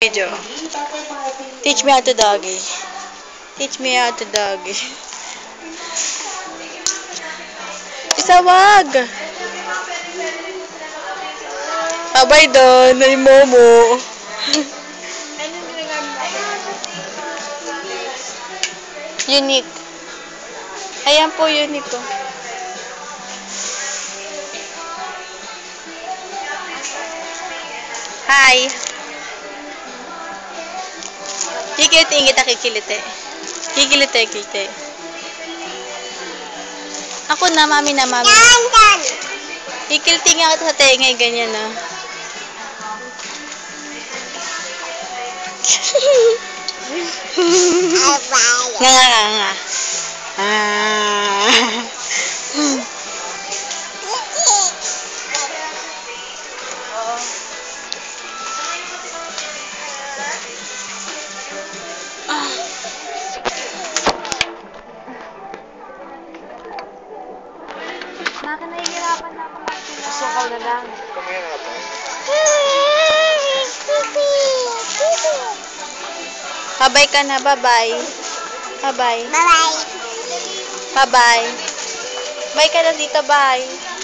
Video. Teach me how to doggy. Teach me how to doggy. Isa wag. Abay doon, ay Momo. Unique. Ayan po, unique ko. Hi. Kikilitin kita, kikilite. Kikilite, kikilite. Ako na, mami na, mami. Kikiliti nga kita sa tengay, ganyan na. Nga. Bakit nahihirapan na ako magtula? Sukal na lang. Bye-bye ka na, bye-bye. Bye-bye. Bye-bye. Bye-bye. Bye ka na dito, bye.